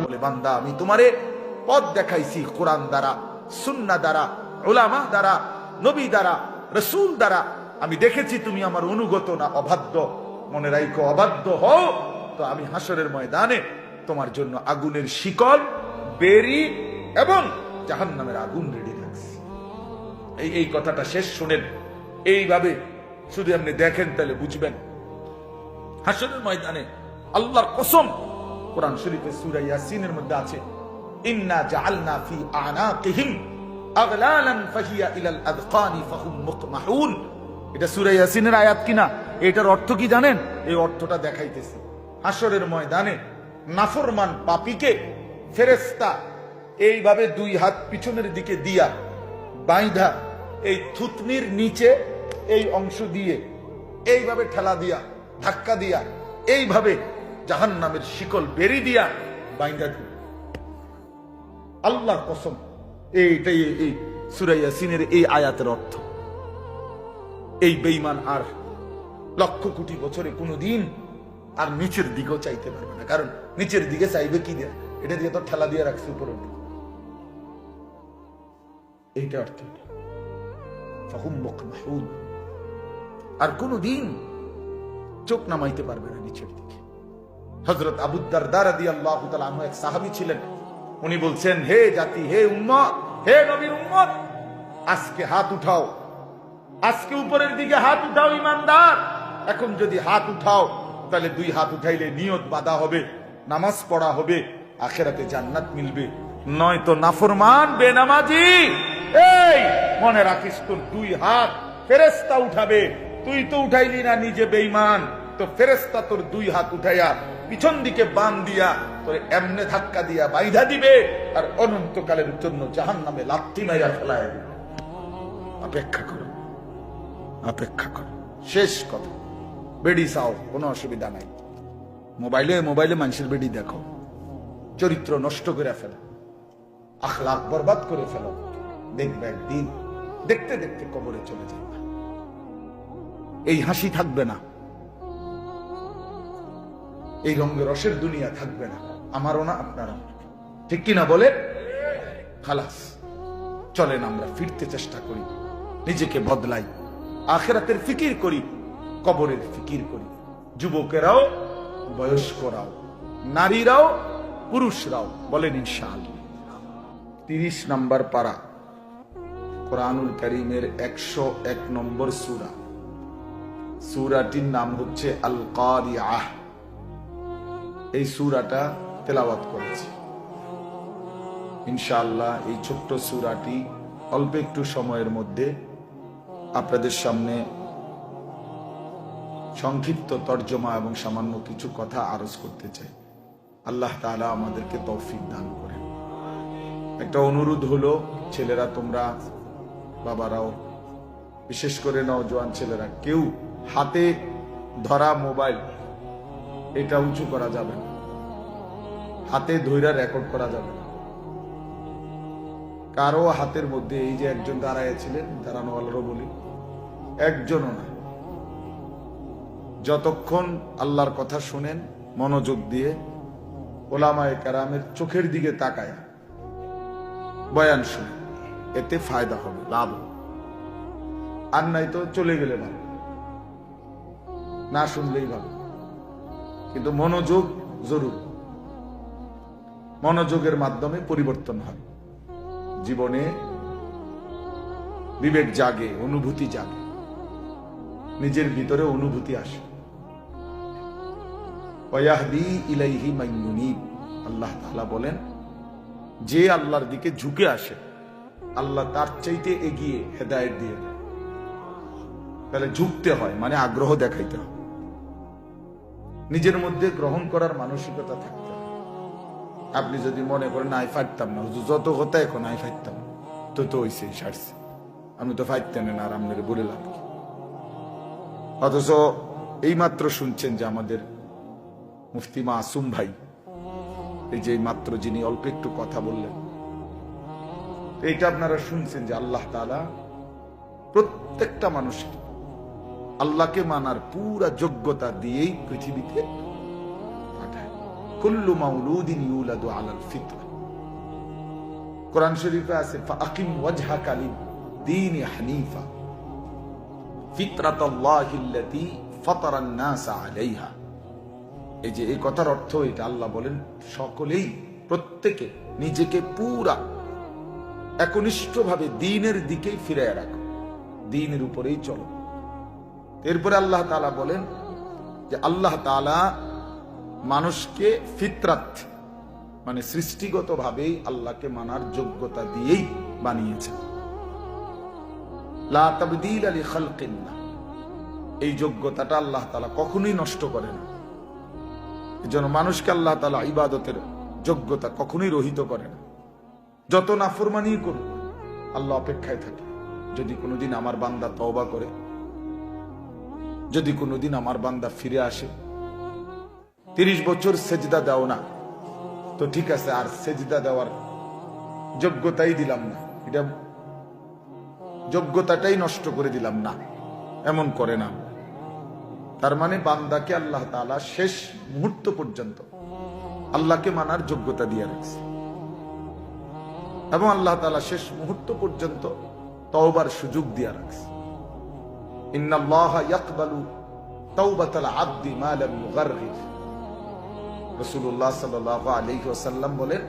বলে, বান্দা আমি তোমারে পথ দেখাইছি কোরআন দ্বারা, সুন্নাহ দ্বারা, উলামা দ্বারা, নবী দ্বারা, রাসূল দ্বারা। আমি দেখেছি তুমি আমার অনুগত না অবাধ্য। মনে রাখো, অবাধ্য হও তো আমি হাসরের ময়দানে তোমার জন্য আগুনের শিকল, বেরি এবং জাহান্নামের আগুন রেডি রাখছি। এই কথাটা শেষ শুনেন, এইভাবে শুধু আপনি দেখেন তাহলে বুঝবেন। হাসরের ময়দানে আল্লাহর কসম, কোরআন শরীফে সূরা ইয়াসিনের মধ্যে আছে, ইন্না জাআলনা ফি আনাকিহিম আগলালান ফাহিয়া ইলাল আযকানি ফাহুম মুকমাহুন। এটা সূরা ইয়াসিনের আয়াত কিনা? এটার অর্থ কি জানেন? এই অর্থটা দেখাইতেছে। হাসরের ময়দানে নাফরমান পাপীকে ফেরেশতা এইভাবে দুই হাত পিছনের দিকে দিয়া বাইধা এই থুতনির নিচে এই অংশ দিয়ে এইভাবে ঠেলা দিয়া, ধাক্কা দিয়া, এইভাবে জাহান্নামের শিকল বেরি দিয়া বাইন্ধা দিবে। আল্লাহর কসম, এইটাই এই সূরা ইয়াসিনের এই আয়াতের অর্থ। এই বেঈমান আর লক্ষ কোটি বছরে কোনোদিন আর নিচের দিকেও চাইতে পারবে না, কারণ নিচের দিকে চাইবে কি দিয়ে? এটা দিয়ে তো ঠেলা দিয়ে রাখছে উপরের দিকে। এইটা অর্থ। ফাহুম মুকমাহুন, আর কোনোদিন চোখ নামাইতে পারবে না নিচের দিকে। হযরত আবু দারদা রাদিয়াল্লাহু তাআলা আনহু এক সাহাবী ছিলেন। উনি বলছেন, হে জাতি, হে উম্মত, হে নবীর উম্মত, আজকে হাত উঠাও, আজকে উপরের দিকে হাত উঠাও ইমানদার। এখন যদি হাত উঠাও তাহলে দুই হাত উঠাইলে নিয়ত বাঁধা হবে, নামাজ পড়া হবে, আখিরাতে জান্নাত মিলবে। নয়তো নাফরমান বেনামাজি, এই মনে রাখিস, তোর দুই হাত ফেরেশতা উঠাবে। তুই তো উঠাইলি না, নিজে বেঈমান, তো ফেরেশতা তোর দুই হাত উঠাইয়া পিছন দিকে বাম দিয়া তোরে এমনে ধাক্কা দিয়া বাইধা দিবে, আর অনন্তকালের জন্য জাহান্নামে লাথি মাইরা ফেলায় দিবে। অপেক্ষা করো, অপেক্ষা করো। শেষ কথা, বেডি চাও, কোনো অসুবিধা নাই। মোবাইলে মানুষের বেডি দেখো, চরিত্র নষ্ট করে ফেলো, আখলাক বরবাদ করে ফেলো, দেখবে একদিন দেখতে দেখতে কবরে চলে যাবে। এই হাসি থাকবে না, এই রঙে রসের দুনিয়া থাকবে না, আমারও না আপনারও। ঠিক কিনা বলে? খালাস, চলেন আমরা ফিরতে চেষ্টা করি, নিজেকে বদলাই, আখিরাতের ফিকির করি, কবরের ফিকির করি। যুবকেরাও, বয়স্করাও, নারীরাও, পুরুষরাও বলেন ইনশাআল্লাহ। 30 নম্বর পারা, কোরআনুল কারীমের 101 নম্বর সূরা। সূরাটির নাম হচ্ছে আল কারিআহ। এই সূরাটা তেলাওয়াত করেছি ইনশাআল্লাহ। এই ছোট্ট সূরাটি অল্প একটু সময়ের মধ্যে আপনাদের সামনে সংক্ষিপ্ত তর্জমা এবং সামান্য কিছু কথা আরজ করতে চাই। আল্লাহ তাআলা আমাদেরকে তৌফিক দান করেন। একটা অনুরোধ হলো, ছেলেরা তোমরা, বাবারাও, বিশেষ করে নওজোয়ান ছেলেরা, কেউ হাতে ধরা মোবাইল এটা উঁচু করা যাবে না, হাতে ধইরা রেকর্ড করা যাবে না। কারো হাতের মধ্যে, এই যে একজন দাঁড়াইছিলেন, দাঁড়ানোওয়ালারও বলি, একজনও না, যতক্ষণ আল্লাহর কথা শুনেন মনোযোগ দিয়ে, ওলামায়ে কেরামের চোখের দিকে তাকায় বয়ান শুনে, এতে ফায়দা হবে, লাভ হবে। আর নাই তো চলে গেলে ভালো, না শুনলেই ভালো, কিন্তু মনোযোগ জরুরি। মনোযোগের মাধ্যমে পরিবর্তন হয়, জীবনে বিবেক জাগে, অনুভূতি জাগে, নিজের ভিতরে অনুভূতি আসে। ওয়াহদি ইলাইহি মান ইউনিব, আল্লাহ তাআলা বলেন, যে আল্লাহর দিকে ঝুঁকে আসে আল্লাহ তার চাইতে এগিয়ে হেদায়েত দিয়ে দেয়। তাহলে ঝুঁকতে হয় মানে আগ্রহ দেখাইতে হয়, নিজের মধ্যে গ্রহণ করার মানসিকতা থাকতে হয়। আপনি যদি মনে করেন আই ফাইতাম না, যত কথা এখন আই ফাইতাম, তো তো হইছে, সারছে, আমি তো ফাইতেন না, আর আপনার বলে লাভ কি? অথচ এইমাত্র শুনছেন যে আমাদের মুফতি মাসুম ভাই, এই যে মাত্র যিনি অল্প একটু কথা বললেন, এইটা আপনারা শুনছেন যে আল্লাহ তাআলা প্রত্যেকটা মানুষকে আল্লাহকে মানার পুরা যোগ্যতা দিয়েই পৃথিবীতে পাঠায়। কুল্লু মাউলুদিন ইউলাদু আলাল ফিতরা। কোরআন শরীফে আছে ফাআকিম ওয়াজহাকা লিদ-দীনি হানিফা ফিতরাতাল্লাহিল্লাতী ফাতারান নাসা আলাইহা। এই যে এই কথার অর্থ এটা, আল্লাহ বলেন সকলেই প্রত্যেকে নিজেকে পুরা একনিষ্ঠভাবে দ্বীনের দিকেই ফিরে রাখো, দ্বীনের উপরেই চলো। এরপরে আল্লাহ তাআলা বলেন যে আল্লাহ তাআলা মানুষকে ফিতরাত মানে সৃষ্টিগতভাবেই আল্লাহকে মানার যোগ্যতা দিয়েই বানিয়েছেন। লা তাবদীলা লিখালকিল্লাহ, এই যোগ্যতাটা আল্লাহ তাআলা কখনোই নষ্ট করে না। এজন্য মানুষকে আল্লাহ তাআলা ইবাদতের যোগ্যতা কখনোই রহিত করে না। যত নাফরমানি করুক আল্লাহ অপেক্ষায় থাকে, যদি কোনোদিন আমার বান্দা তওবা করে, যদি কোনোদিন আমার বান্দা ফিরে আসে। 30 বছর সেজদা দাও না, তো ঠিক আছে, আর সেজদা দেওয়ার যোগ্যতাই দিলাম না, এটা যোগ্যতাটাই নষ্ট করে দিলাম না, এমন করে না। তার মানে বান্দাকে আল্লাহ তাআলা শেষ মুহূর্ত পর্যন্ত আল্লাহকে মানার যোগ্যতা দিয়ে রাখছে, এবং আল্লাহ তাআলা শেষ মুহূর্ত পর্যন্ত তওবার সুযোগ দিয়ে রাখছে। ইন্নাল্লাহা ইয়াকবালু তাওবাতাল আবদি মা লাম ইউগারগির। রাসূলুল্লাহ সাল্লাল্লাহু আলাইহি ওয়াসাল্লাম বলেন,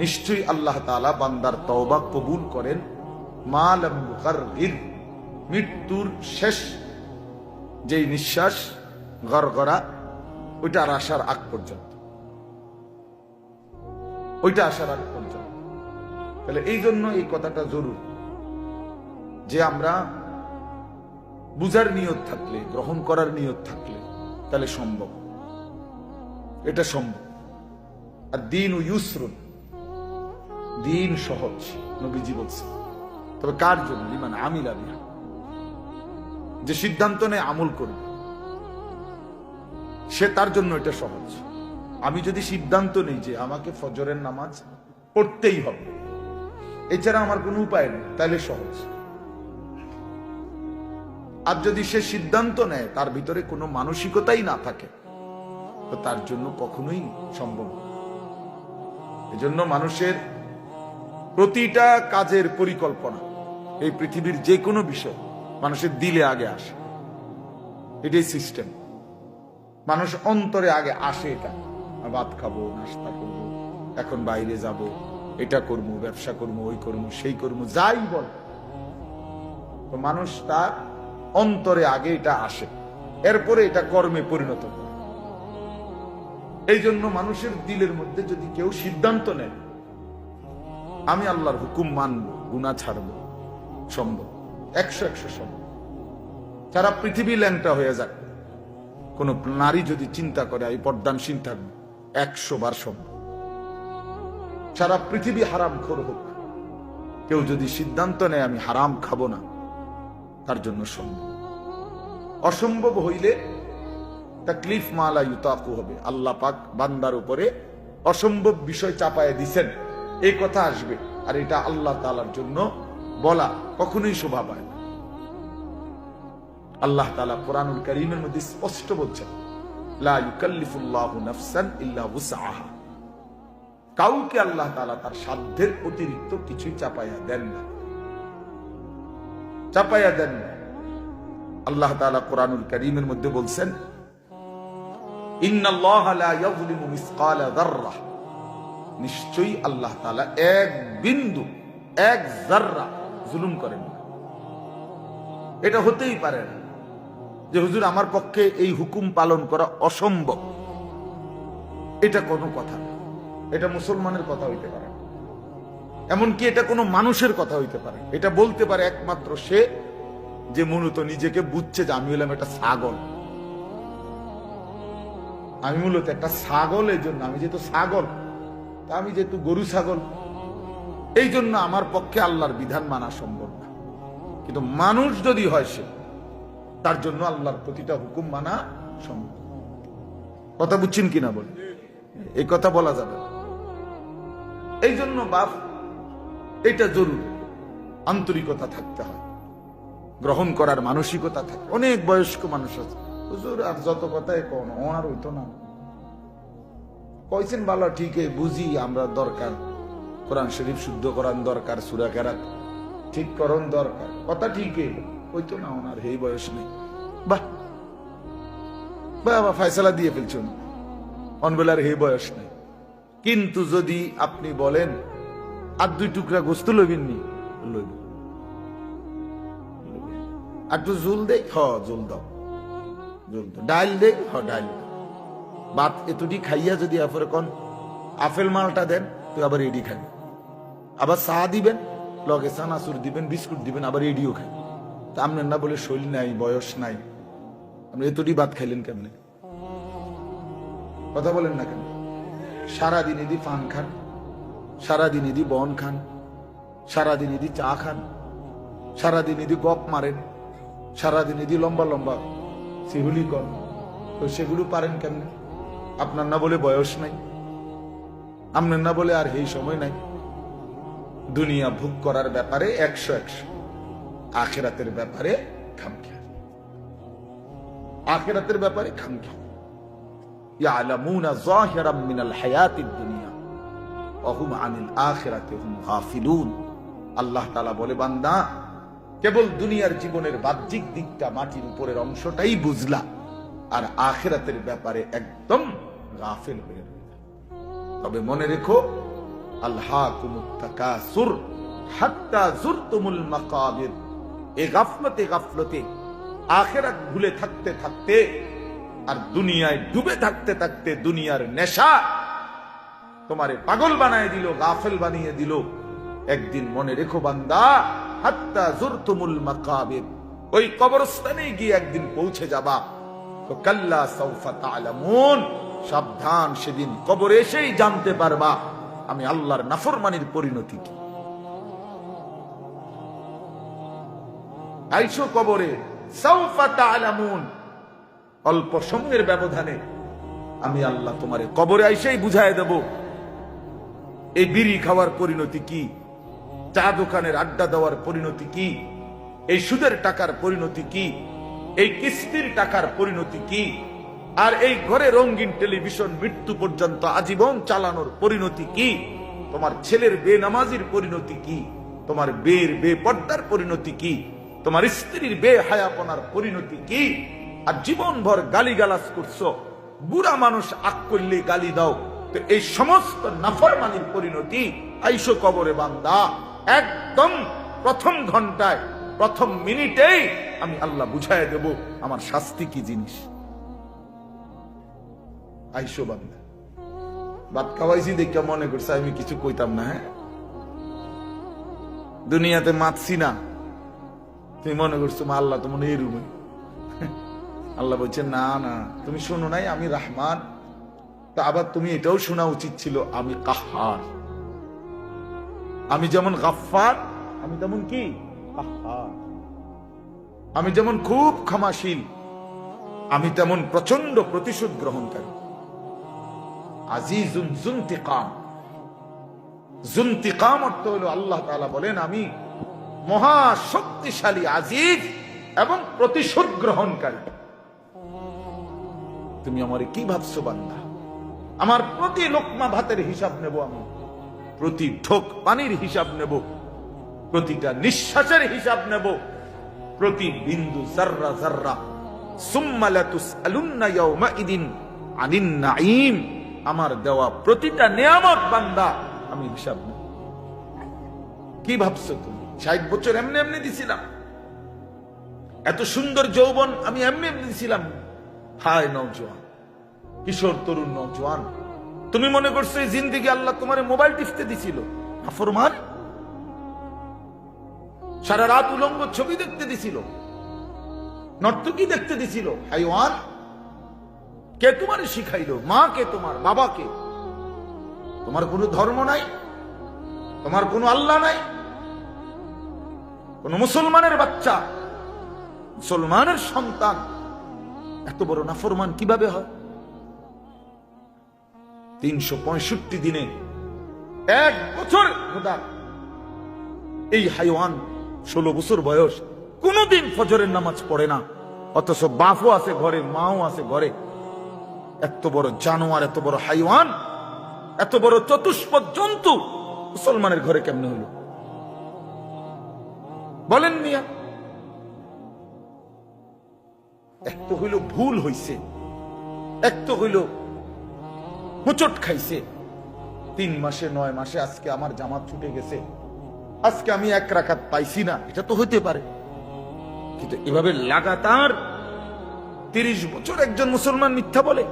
নিশ্চয়ই আল্লাহ তাআলা বান্দার তওবা কবুল করেন মা লাম ইউগারগির, মৃত্যুর শেষ যেই নিঃশ্বাস গরগরা ওইটা আর আসার আগ পর্যন্ত, ওইটা আসার আগ পর্যন্ত। তাহলে এই জন্য এই কথাটা জরুরি যে আমরা বুঝার নিয়ত থাকলে, গ্রহণ করার নিয়ত থাকলে তাহলে সম্ভব, এটা সম্ভব। আর দ্বীন ইউসরুন, দ্বীন সহজ, নবীজি বলছেন। তবে কার জন্য? লিমান আমিলা বিহা, যে সিদ্ধান্ত নেয় আমল করবে, সে তার জন্য এটা সহজ। আমি যদি সিদ্ধান্ত নেই যে আমাকে ফজরের নামাজ পড়তেই হবে, এছাড়া আমার কোনো উপায় নেই, তাহলে সহজ। আর যদি সে সিদ্ধান্ত নেয় তার ভিতরে কোনো মানসিকতাই না থাকে, তো তার জন্য কখনোই সম্ভব না। এজন্য মানুষের প্রতিটা কাজের পরিকল্পনা, এই পৃথিবীর যে কোনো বিষয় মানুষের দিলে আগে আসে, এটাই সিস্টেম। মানুষ অন্তরে আগে আসে, এটা ভাত খাবো, নাস্তা করবো, এখন বাইরে যাব, এটা করবো, ব্যবসা করবো, ওই করবো, সেই করবো, যাই বল, তো মানুষ তার অন্তরে আগে এটা আসে, এরপরে এটা কর্মে পরিণত করে। এই জন্য মানুষের দিলের মধ্যে যদি কেউ সিদ্ধান্ত নেয় আমি আল্লাহর হুকুম মানবো, গুনাহ ছাড়বো, সম্ভব, 100 সম্ভব। সারা পৃথিবী ল্যাংটা হয়ে যাক, কোন নারী যদি চিন্তা করে এই পর্দানসীন থাকবে, 100 বার সম্ভব। সারা পৃথিবী হারাম খোর হোক, কেউ যদি সিদ্ধান্ত নেয় আমি হারাম খাবো না, তার জন্য সম্ভব। অসম্ভব হইলে তাকলিফ মালা ইউতাকু হবে, আল্লাহ পাক বান্দার উপরে অসম্ভব বিষয় চাপায় দিছেন, এই কথা আসবে। আর এটা আল্লাহ তাআলার জন্য বলা কখনোই শোভা পায় না। আল্লাহ তাআলা কোরআনুল কারীমের মধ্যে স্পষ্ট বলছেন, লা ইউকাল্লিফুল্লাহু নাফসান ইল্লা উসআহা, কাউকে আল্লাহ তাআলা তার সাধ্যের অতিরিক্ত কিছুই চাপাইয়া দেন না, চাপাইয়া দেন না। আল্লাহ তাআলা কোরআনুল কারীমের মধ্যে বলছেন, ইন্নাল্লাহা লা ইয়াযলিমু মিসকালা যাররাহ, নিশ্চয়ই আল্লাহ তাআলা এক বিন্দু, এক যাররা জুলুম করেন না। এটা হতেই পারে না যে হুজুর আমার পক্ষে এই হুকুম পালন করা অসম্ভব, এটা কোনো কথা না। এটা মুসলমানের কথা হইতে পারে না, এমনকি এটা কোনো মানুষের কথা হইতে পারে। এটা বলতে পারে একমাত্র সে যে মূলত নিজেকে বুঝছে যে আমি হলাম একটা ছাগল, আমি মূলত একটা ছাগল। এই জন্য আমি যেহেতু ছাগল, তা আমি যেহেতু গরু ছাগল, এই জন্য আমার পক্ষে আল্লাহর বিধান মানা সম্ভব না। কিন্তু মানুষ যদি হয় সে, তার জন্য আল্লাহর প্রতিটা হুকুম মানা সম্ভব। কথা বুঝছেন কিনা বল? এই কথা বলা যাবে না। এই জন্য বাপ, এটা জরুরি, আন্তরিকতা থাকতে হয়, গ্রহণ করার মানসিকতা থাকে। অনেক বয়স্ক মানুষ আছে, হুজুর আর যত কথাই কোন আর হইতো না, কইছেন ভালো, ঠিক বুঝি আমরা দরকার, কোরআন শরীফ শুদ্ধ করান দরকার, সূরা কেরাত ঠিক করণ দরকার, কথা ঠিক ওই তো না ওনার এই বয়স নেই। বাহ বাবা ফয়সালা দিয়ে ফেলছেন, অনবেলার এই বয়স নেই। কিন্তু যদি আপনি বলেন আর 2 টুকরা গোস্ত লইবেন নি, লইবেন। একটু জুল দেখ, জুল দাও, জুল দাও। ডাল দেখ, ডাল দাও। ভাত এতটি খাইয়া যদি আপরে কোন আপেল মালটা দেন, তুই আবার এডি খাবি। আবার চা দিবেন, লগে চানাচুর দিবেন, বিস্কুট দিবেন, আবার এডিও খাই। তা আপনার না বলে শৈল নাই, বয়স নাই, আপনি এতটি ভাত খাইলেন কেমনে? কথা বলেন না কেন? সারাদিন এদি পান খান, সারাদিন এদি বন খান, সারাদিন এদি চা খান, সারাদিন এদি গপ মারেন, সারাদিন এদি লম্বা লম্বা সেগুলি কন, তো সেগুলো পারেন কেমনে? আপনার না বলে বয়স নাই, আপনার না বলে আর এই সময় নাই। দুনিয়া ভোগ করার ব্যাপারে 100, আখিরাতের ব্যাপারে খামখেয়াল, আখিরাতের ব্যাপারে খামখেয়াল। ইয়ালামুনা যাহিরাম মিনাল হায়াতিদ দুনিয়া ওয়া হুম আনিল আখিরাতি হুম গাফিলুন। আল্লাহ তাআলা বলে, বান্দা কেবল দুনিয়ার জীবনের বাহ্যিক দিকটা, মাটির উপরের অংশটাই বুঝলা, আর আখিরাতের ব্যাপারে একদম গাফিল হয়ে রইলা। তবে মনে রেখো, আলহাকুমুত তাকাসুর হাত্তা যুরতুমুল মাকাবির। এই গাফলতে আখিরাত ভুলে থাকতে থাকতে আর দুনিয়ায় ডুবে থাকতে থাকতে দুনিয়ার নেশা তোমারে পাগল বানায় দিল, গাফেল বানিয়ে দিল। একদিন মনে রেখো বান্দা, হাত্তা যুরতুমুল মাকাবির, ওই কবরস্থানে গিয়ে একদিন পৌঁছে যাবা। তো কাল্লা সাউফা তা'লামুন, সাবধান, সেদিন কবরে এসেই জানতে পারবা আমি আল্লাহর নাফরমানির পরিণতি কি। আইসো কবরে, সাউফা তা'লামুন, অল্প সময়ের ব্যবধানে আমি আল্লাহ তোমারে কবরে আইসেই বুঝায় দেব এই বিড়ি খাওয়ার পরিণতি কি, চা দোকানের আড্ডা দেওয়ার পরিণতি কি, এই সুদের টাকার পরিণতি কি, এই কিস্তির টাকার পরিণতি কি, আর এই ঘরে রঙিন টেলিভিশন মৃত্যু পর্যন্ত আজীবন চালানোর পরিণতি কি, তোমার ছেলের বেনামাজির পরিণতি কি, তোমার বেপর্দার পরিণতি কি, তোমার স্ত্রীর বেহায়াপনার পরিণতি কি। আর জীবনভর গালিগালাজ করছো, বুড়া মানুষ আগ করলে গালি দাও, তো এই সমস্ত নাফরমানির পরিণতি। আইসো কবরে বান্দা, একদম প্রথম ঘন্টায়, প্রথম মিনিটেই আমি আল্লাহ বুঝায় দেব আমার শাস্তি কি জিনিস। আইসো বান্দা। ভাত খাওয়াইছি দেখে মনে করছে আমি কিছু কইতাম না, হ্যাঁ, দুনিয়াতে মাতছি না, তুমি মনে করছো মা আল্লাহ তো মনে এই রুমে। আল্লাহ বলছেন, না না, তুমি শোনো নাই আমি রহমান। তা আবার তুমি এটাও শোনা উচিত ছিল আমি কাহ্হার। আমি যেমন গাফফার, আমি তেমন কি কাহ্হার। আমি যেমন খুব ক্ষমাশীল, আমি তেমন প্রচন্ড প্রতিশোধ গ্রহণকারী। আজিজুন যুনতিকাম, যুনতিকাম অর্থ হলো আল্লাহ তাআলা বলেন আমি মহা শক্তিশালী, আজিজ এবং প্রতিশোধ গ্রহণকারী। তুমি আমারে কি ভাবছো বান্দা? আমার প্রতি লোকমা ভাতের হিসাব নেব আমি, প্রতি ঢোক পানির হিসাব নেব, প্রতিটা নিঃশ্বাসের হিসাব নেব, প্রতি বিন্দু জাররা জাররা। সুম্মা লাতুসআলুন্না ইয়াওমাইদিন আনিন নাঈম, আমার দেওয়া প্রতিটা নিয়ামত বান্দা আমি হিসাব নেব। কি ভাবছো তুমি 60 বছর এমনি এমনি দিছিলাম? এত সুন্দর যৌবন আমি এমনি এমনি দিছিলাম? হায় নওজোয়ান, কিশোর তরুণ নওজোয়ান, তুমি মনে করছো এই জিন্দেগি আল্লাহ তোমার মোবাইল টিপতে দিছিল? নাফরমান, সারা রাত উলঙ্গ ছবি দেখতে দিছিল, নর্তকী দেখতে দিছিল? হাইওয়ান, কে তোমার শিখাইলো? মা কে? তোমার বাবা কে? তোমার কোনো ধর্ম নাই, তোমার কোনো আল্লাহ নাই, কোন মুসলমানের বাচ্চা, মুসলমানের সন্তান এত বড় নাফরমান কিভাবে হয়? 365 দিনে 1 বছর খোদা, এই হাইওয়ান 16 বছর বয়স, কোনদিন ফজরের নামাজ পড়ে না, অথচ বাপও আছে ঘরে, মাও আছে ঘরে। এত বড় জানোয়ার, এত বড় হাইওয়ান এত বড় চতুষ্পদ জন্তু মুসলমানের ঘরে কেমনে হলো বলেন মিয়া? এক তো হইল ভুল হইছে, এক তো হইল হোঁচট খাইছে। 3 মাসে 9 মাসে আজকে আমার জামাত ছুটে গেছে, আজকে আমি 1 রাকাত পাইছি না, এটা তো হইতে পারে। কিন্তু এভাবে লাগাতার 30 বছর একজন মুসলমান মিথ্যা বলে,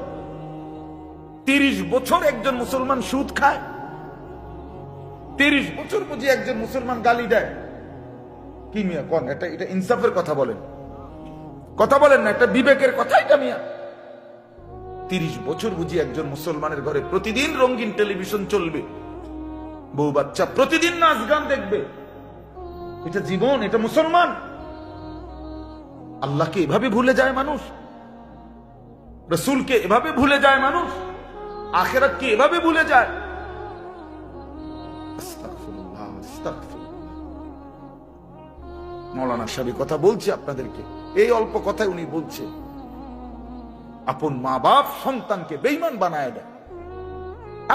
30 বছর একজন মুসলমান সুদ খায়, 30 বছর বুঝি একজন মুসলমান গালি দেয়। কি মিয়া কোন? এটা ইনসাফের কথা বলেন, কথা বলেন না, এটা বিবেকের কথা এটা মিয়া? 30 বছর বুঝি একজন মুসলমানের ঘরে প্রতিদিন রঙিন টেলিভিশন চলবে, বউ বাচ্চা প্রতিদিন নাচ গান দেখবে, এটা জীবন? এটা মুসলমান? আল্লাহকে এভাবে ভুলে যায় মানুষ, রসুলকে এভাবে ভুলে যায় মানুষ, আখিরাতকে এভাবে ভুলে যায়। আস্তাগফিরুল্লাহ, আস্তাগফিরুল্লাহ। মৌলানা সাহেব কথা বলছে আপনাদেরকে, এই অল্প কথায় উনি বলছে আপন মা বাপ সন্তানকে বেঈমান বানায় দেয়।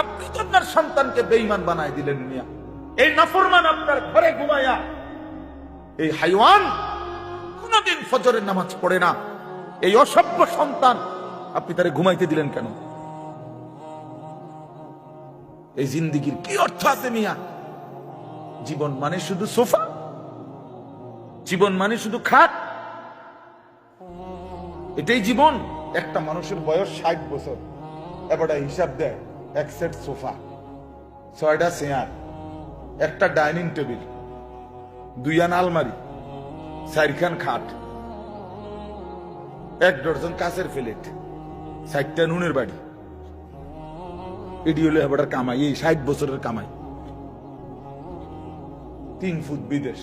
আপনি তো আপনার সন্তানকে বেঈমান বানায় দিলেন মিয়া। এই নাফরমান আপনার ঘরে ঘুমায়া, এই হাইওয়ান কোনদিন ফজরের নামাজ পড়ে না, এই অসভ্য সন্তান আপনি তারে ঘুমাইতে দিলেন কেন? এই জিন্দিগির কি অর্থ আছে মিয়া? জীবন মানে শুধু সোফা? জীবন মানে শুধু খাট? এটাই জীবন? একটা মানুষের বয়স 60 বছর, এবার হিসাব দেয় 1 সেট সোফা, 6টা চেয়ার, একটা ডাইনিং টেবিল, 2 আনা আলমারি, 4খান খাট, 1 ডজন কাঁচের প্লেট, 60টা নুনের বাড়ি। এটি হলো এবার কামাই, এই 60 বছরের কামাই। 3 ফুট বিদেশ,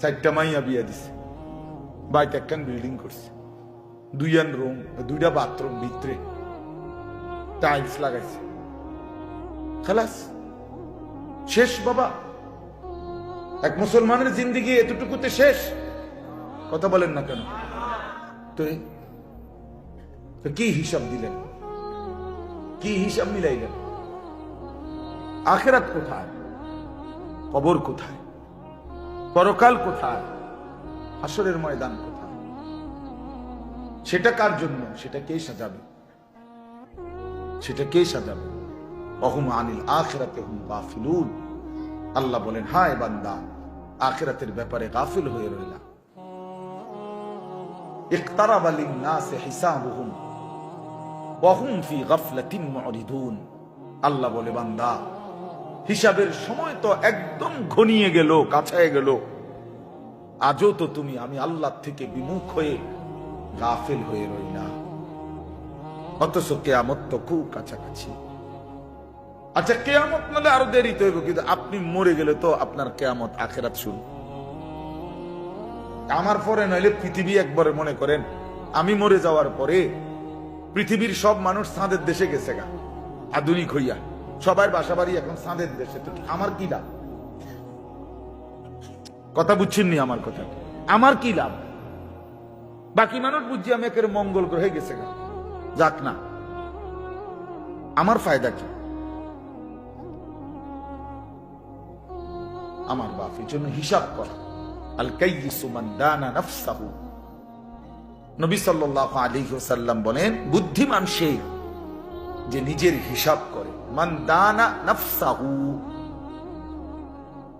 4টা মাইয়া বিয়া দিছে, বাইতে একখান বিল্ডিং করছে, 2 রুম, 2টা বাথরুম, ভিতরে টাইলস লাগাইছে, খালাস শেষ বাবা। এক মুসলমানের জিন্দিগি এতটুকুতে শেষ? কথা বলেন না কেন? তো কি হিসাব দিলেন, কি হিসাব মিলাইলেন? আখিরাত কোথায়? কবর কোথায়? পরকাল কোথায়? হাসরের ময়দান কোথায়? সেটা কার জন্য? সেটা কে সাজাবে? সেটা কে সাজাবে? অহুম আনিল আখিরাতে হুম গাফিলুন। আল্লাহ বলেন, হায় বান্দা, আখিরাতের ব্যাপারে গাফিল হয়ে রইলা। ইকতারাবা লিন-নাসি হিসাবুহুম ওয়া হুম ফি গাফলাতিন মুরিদুন। আল্লাহ বলে, বান্দা, হিসাবের সময় তো একদম ঘনিয়ে গেল, কাছায় গেল, আজও তো তুমি আমি আল্লাহ থেকে বিমুখ হয়ে গাফিল হয়ে রইলা। অথচ কিয়ামত তো খুব কাছাকাছি। আচ্ছা, কিয়ামত মানে আরো দেরিতে হইব, কিন্তু আপনি মরে গেলে তো আপনার কিয়ামত, আখিরাত শুরু। আমার পরে নইলে পৃথিবী একবারে, মনে করেন আমি মরে যাওয়ার পরে পৃথিবীর সব মানুষ চাঁদের দেশে গেছে গা, আধুনিক হইয়া সবার বাসা বাড়ি এখন চাঁদের দেশে, তো আমার কি লাভ? কথা বুঝছেননি আমার কথা? আমার কি লাভ? বাকি মানুষ বুঝছি আমি একের মঙ্গল গ্রহে গেছে গা, যাক না, আমার ফায়দা কি? আমার বাপ এই জন্য হিসাব করা। আল কাইয়িসু মান দানা নাফসাহু। নবী সাল্লাল্লাহু আলাইহি ওয়াসাল্লাম বলেন, বুদ্ধিমান সে যে নিজের হিসাব করে। মান দানা নাফসাহু,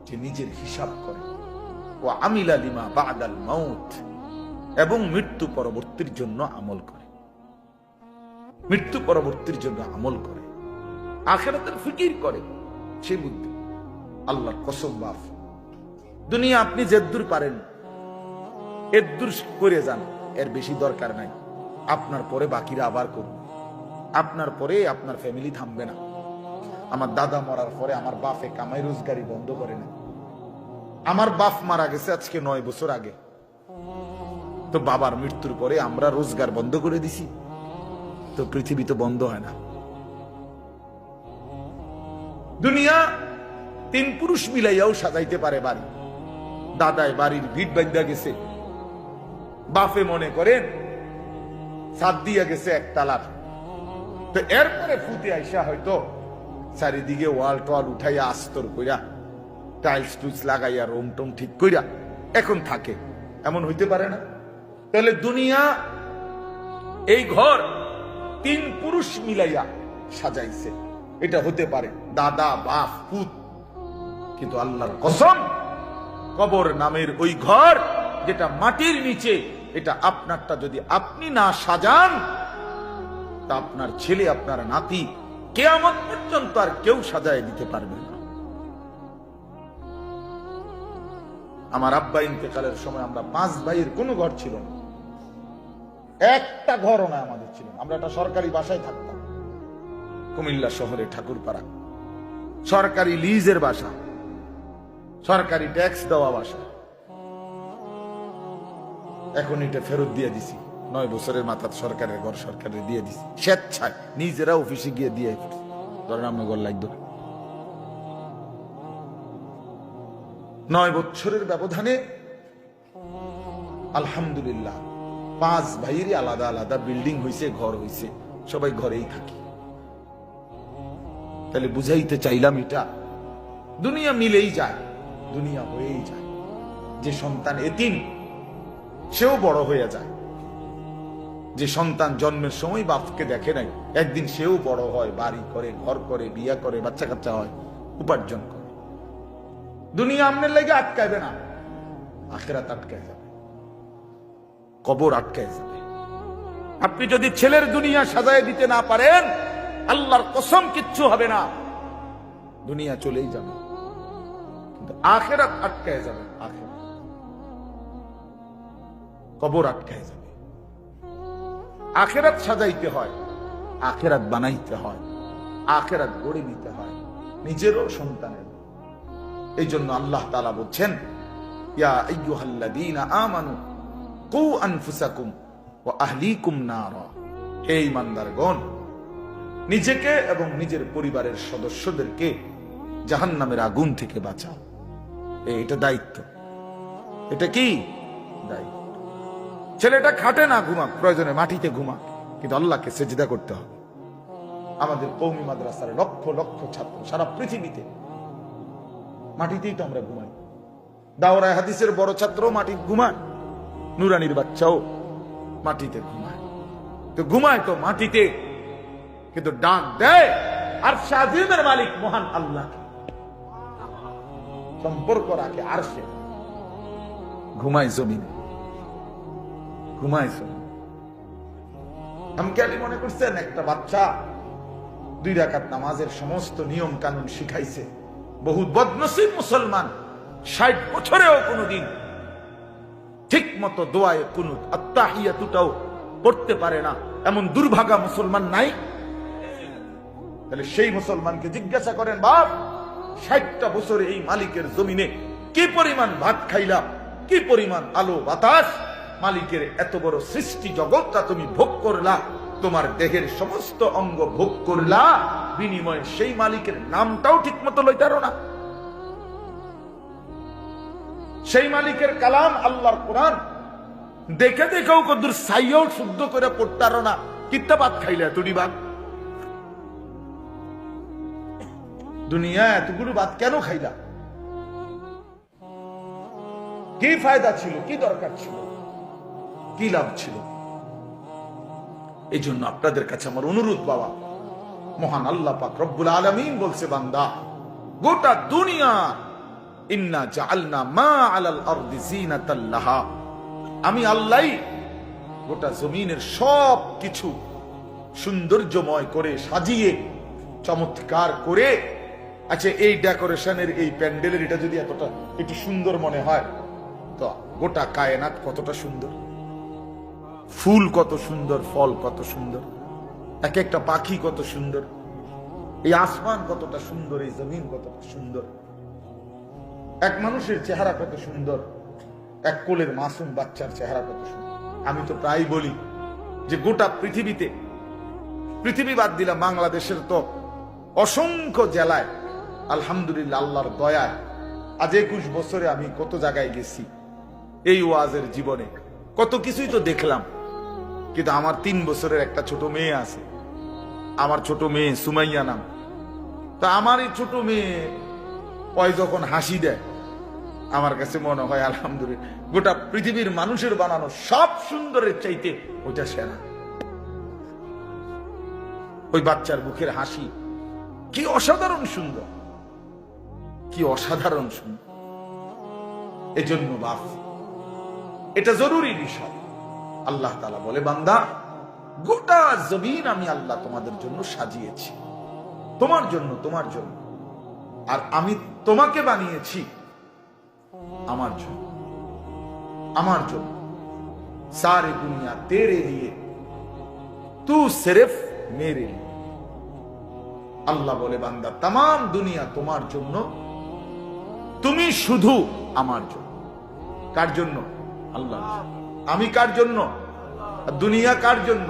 যে নিজের হিসাব করে। ওয়া আমিলা লিমা বাদাল মাউত, এবং মৃত্যু পরবর্তীর জন্য আমল করে। মৃত্যু পরবর্তীর জন্য আমল করে, আখিরাতের ফিকির করে, সে বুদ্ধি। আল্লাহর কসম বাপ, দুনিয়া আপনি যেদূর পারেন এদূর করে যান, এর বেশি দরকার নাই। আপনার পরে বাকিরা আবার করুন, আপনার পরে আপনার ফ্যামিলি থামবে না। আমার দাদা মরার পরে আমার বাপে কামাই রোজগারি বন্ধ করে না। আমার বাপ মারা গেছে আজকে 9 বছর আগে, তো বাবার মৃত্যুর পরে আমরা রোজগার বন্ধ করে দিছি, তো পৃথিবী তো বন্ধ হয় না। দুনিয়া 3 পুরুষ মিলাইয়াও সাজাইতে পারে বাড়ি। দাদায় বাড়ির ভিট বাঁধা গেছে, বাপে মনে করেন ছাদ দিয়া গেছে 1 তালার, তো এরপরে ফুতে আইসা হয়তো চারিদিকে ওয়াল টোয়াল উঠাইয়া আস্তর কইরা টাইলস টুইলস লাগাইয়া রোম টোম ঠিক কইরা এখন থাকে, এমন হইতে পারে না? তাহলে দুনিয়া এই ঘর 3 পুরুষ মিলাইয়া সাজাইছে, এটা হতে পারে দাদা বাপ পুত। কিন্তু আল্লাহর কসম, কবর নামের ওই ঘর যেটা মাটির নিচে, এটা আপনারটা যদি আপনি না সাজান, তা আপনার ছেলে আপনার নাতি কিয়ামত পর্যন্ত আর কেউ সাজায় দিতে পারবে না। আমার আব্বা ইন্তেকালের সময় আমরা 5 ভাইয়ের কোনো ঘর ছিল না, একটা ঘরও না আমাদের ছিল। আমরা একটা সরকারি বাসায় থাকতাম, কুমিল্লা শহরে ঠাকুরপাড়া, সরকারি লিজের বাসা, সরকারি ট্যাক্স দেওয়া বাসা। এখন এটা ফেরত দিয়ে দিছি, 9 বছরের মাথায় সরকারের ঘর সরকারে দিয়ে দিছি, স্বেচ্ছায় নিজেরা অফিসে গিয়ে দিয়ে ধরেন আমরা ঘর লাগবে। 9 বছরের ব্যবধানে আলহামদুলিল্লাহ 5 ভাইয়েরই আলাদা আলাদা বিল্ডিং হইছে, ঘর হইছে, সবাই ঘরেই থাকি। তাহলে বুঝাইতে চাইলাম, এটা দুনিয়া মিলেই যায়, দুনিয়া হয়েই যায়। যে সন্তান এতিম সেও বড় হয়ে যায়, যে সন্তান জন্মের সময় বাপকে দেখে নাই, একদিন সেও বড় হয়, বাড়ি করে, ঘর করে, বিয়া করে, বাচ্চা কাচ্চা হয়, উপার্জন করে। দুনিয়া আপনার লাগে আটকাইবে না, আখিরাত আটকায় যাবে, কবর আটকায় যাবে। আপনি যদি ছেলের দুনিয়া সাজায় দিতে না পারেন, আল্লাহর কসম কিচ্ছু হবে না, দুনিয়া চলেই যাবে, কিন্তু আখিরাত আটকায় যাবে, আখিরাত, কবর আটকায় যাবে। আখিরাত সাজাইতে হয়, আখিরাত বানাইতে হয়, আখিরাত গড়ে নিতে হয় নিজেরও সন্তানের। এই জন্য আল্লাহ তাআলা বলছেন, ইয়া আইয়ুহাল্লাযীনা আমানু কু আনফুসাকুম ওয়া আহলিকুম নারা, হে ঈমানদারগণ, নিজেকে এবং নিজের পরিবারের সদস্যদেরকে জাহান্নামের আগুন থেকে বাঁচাও। এটা দায়িত্ব, এটা কি দায়িত্ব। ছেলেটা খাটে না, ঘুমাক, প্রয়োজনে মাটিতে ঘুমাক, কিন্তু আল্লাহকে সেজদা করতে হবে। আমাদের কওমি মাদ্রাসার লক্ষ লক্ষ ছাত্র সারা পৃথিবীতে মাটিতেই তো আমরা ঘুমাই। দাওরায়ে হাদিসের বড় ছাত্র মাটিতে ঘুমায়, নুরানির বাচ্চাও মাটিতে ঘুমায়। তো ঘুমায় তো মাটিতে, কিন্তু ডাক দেয় আরশে আজিমের মালিক মহান আল্লাহকে, সম্পর্ক রাখে আরশে, ঘুমায় জমিনে, ঘুমায় জমিনে। আমি মনে করছেন একটা বাচ্চা 2 রাকাত নামাজের সমস্ত নিয়ম কানুন শিখাইছে। বহু বদনসিব মুসলমান 60 বছরেও কোনদিন ঠিক মতো দোয়ায়ে কুনুত আত্তাহিয়াতুটাও পড়তে পারে না, এমন দুর্ভাগা মুসলমান নাই? তাহলে সেই মুসলমানকে জিজ্ঞাসা করেন, বাপ 60টা বছরে এই মালিকের জমিনে কি পরিমাণ ভাত খাইলা, কি পরিমাণ আলো বাতাস, মালিকের এত বড় সৃষ্টি জগৎটা তুমি ভোগ করলা, তোমার দেহের সমস্ত অঙ্গ ভোগ করলা, বিনিময়ে সেই মালিকের নামটাও ঠিক মতো লইতারো না। সেই মালিকের কালাম আল্লাহর কোরআন দেখে দেখেও কদ্দুর সাইয়াও শুদ্ধ করে পড়তারো না, কিত্তা ভাত খাইলা তুই বাদ। দুনিয়া এতগুলো ভাত কেন খাইলা? কি ফায়দা ছিল, কি দরকার ছিল, কি লাভ ছিল? এই জন্য আপনাদের কাছে আমার অনুরোধ, বাবা, মহান আল্লাহ পাক রব্বুল আলামিন বলছে, বান্দা, গোটা দুনিয়া ইন্না জাআলনা মা আলাল আরদি জিনাতাল লাহা, আমি আল্লাহই গোটা জমিনের সব কিছু সৌন্দর্যময় করে সাজিয়ে চমৎকার করে, আচ্ছা এই ডেকোরেশনের এই প্যান্ডেলের এটা যদি এতটা একটু সুন্দর মনে হয়, তো গোটা কায়নাত কতটা সুন্দর, ফুল কত সুন্দর, ফল কত সুন্দর, এক একটা পাখি কত সুন্দর, এই আসমান কতটা সুন্দর, এই জমিন কতটা সুন্দর, এক মানুষের চেহারা কত সুন্দর, এক কোলের মাসুম বাচ্চার চেহারা কত সুন্দর। আমি তো প্রায় বলি যে গোটা পৃথিবীতে, পৃথিবী বাদ দিলাম, বাংলাদেশের তো অসংখ্য জেলায় আলহামদুলিল্লাহ আল্লাহর দয়ায় আজ 21 বছরে আমি কত জায়গায় গেছি, এই ওয়াজের জীবনে কত কিছুই তো দেখলাম। কিন্তু আমার 3 বছরের একটা ছোট মেয়ে আছে, আমার ছোট মেয়ে সুমাইয়া নাম, তো আমারই ছোট মেয়ে ওই যখন হাসি দেয়, আমার কাছে মনে হয় আলহামদুলিল্লাহ গোটা পৃথিবীর মানুষের বানানো সব সুন্দরের চাইতে ওইটা সেরা। ওই বাচ্চার মুখের হাসি কি অসাধারণ সুন্দর, কি অসাধারণ সুন্দর। এজন্য বাপ, এটা জরুরি বিষয়। আল্লাহ তাআলা বলে, বান্দা গোটা জমিন আমি আল্লাহ তোমাদের জন্য সাজিয়েছি, তোমার জন্য, তোমার জন্য। আর আমি তোমাকে বানিয়েছি আমার জন্য, আমার জন্য। সারে দুনিয়া তেরে লিয়ে, তু সিরফ মেরে লিয়ে। আল্লাহ বলে, বান্দা তাম দুনিয়া তোমার জন্য, তুমি শুধু আমার জন্য। কার জন্য? আল্লাহ। আমি কার জন্য? দুনিয়া কার জন্য?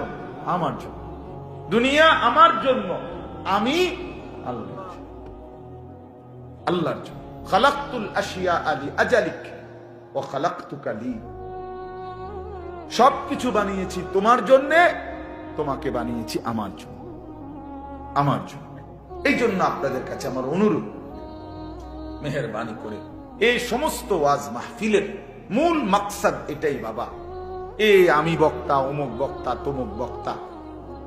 আমার জন্য। দুনিয়া আমার জন্য, আমি আল্লাহর জন্য। আল্লাহর জন্য। খালাকতুল আশিয়া আলি আজালিক ওয়া খালাকতুকা লি। সবকিছু বানিয়েছি তোমার জন্য, তোমাকে বানিয়েছি আমার জন্য, আমার জন্য। এই জন্য আপনাদের কাছে আমার অনুরোধ, মেহেরবানি করে এই সমস্ত ওয়াজ মাহফিলের মূল মাকসাদ এটাই বাবা। আমি বক্তা, অমুক বক্তা, তমুক বক্তা,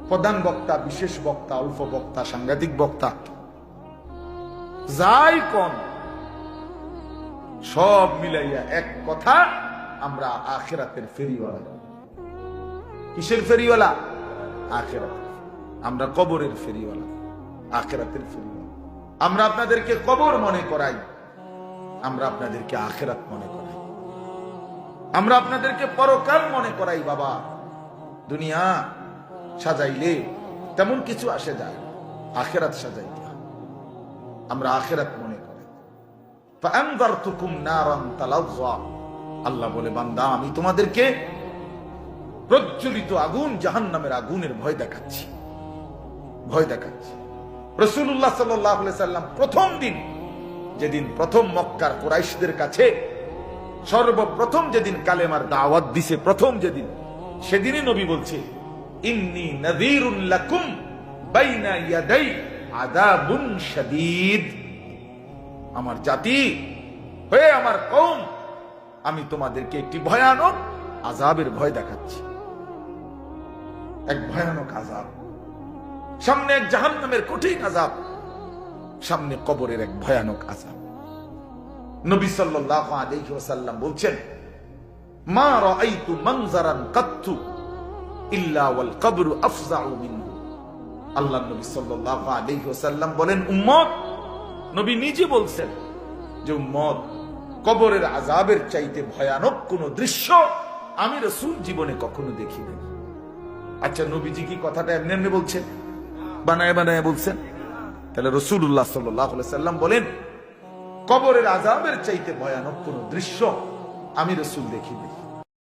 প্রধান বক্তা, বিশেষ বক্তা, অল্প বক্তা, সাংঘাতিক বক্তা, যাই কোন সব মিলাইয়া এক কথা, আমরা আখিরাতের ফেরিওয়ালা। কিসের ফেরিওয়ালা? আখিরাত। আমরা কবরের ফেরিওয়ালা, আখিরাতের ফেরিওয়ালা। আমরা আপনাদেরকে কবর মনে করাই, আমরা আপনাদেরকে আখিরাত মনে করাই, আমরা আপনাদেরকে পরকাল মনে করাই। বাবা, দুনিয়া সাজাইলে তেমন কিছু আসে যায়, আখিরাত সাজাইতে আমরা আখিরাত মনে করি। ফাআনযারতুকুম নারান তালাযযা। আল্লাহ বলে, বান্দা আমি তোমাদেরকে প্রজ্বলিত আগুন, জাহান্নামের আগুনের ভয় দেখাচ্ছি, ভয় দেখাচ্ছি। রাসূলুল্লাহ সাল্লাল্লাহু আলাইহি সাল্লাম প্রথম দিন, যেদিন প্রথম মক্কার কুরাইশদের কাছে সর্বপ্রথম যেদিন কালেমার দাওয়াত দিছে, প্রথম যেদিন, সেদিনই নবী বলছে, ইন্নী নাযীরুন লাকুম বাইনা ইয়াদাই আযাবুন শাদীদ। আমার জাতি হয়ে, আমার কওম, আমি তোমাদেরকে একটি ভয়ানক আযাবের ভয় দেখাচ্ছি। এক ভয়ানক আযাব, সামনে এক জাহান্নামের কঠিন আযাব, সামনে কবরের এক ভয়ানক আযাব। নবী সাল্লাল্লাহু আলাইহি ওয়াসাল্লাম বলছেন, মা রাআইতু মানজারান কাত্তু ইল্লা ওয়াল কবরু আফযাউ মিনহু। আল্লাহ নবী সাল্লাল্লাহু আলাইহি ওয়াসাল্লাম বলেন, উম্মত, নবী নিজে বলছেন যে উম্মত, কবরের আযাবের চাইতে ভয়ানক কোন দৃশ্য আমি রাসূল জীবনে কখনো দেখিনি। আচ্ছা, নবীজি কি কথাটা এমনি এমনি বলছেন? বানায় বানায় বলছেন? তাহলে রাসূলুল্লাহ সাল্লাল্লাহু আলাইহি ওয়াসাল্লাম বলেন, কবরের আযাবের চাইতে ভয়ানক কোন দৃশ্য আমি রাসূল দেখিনি।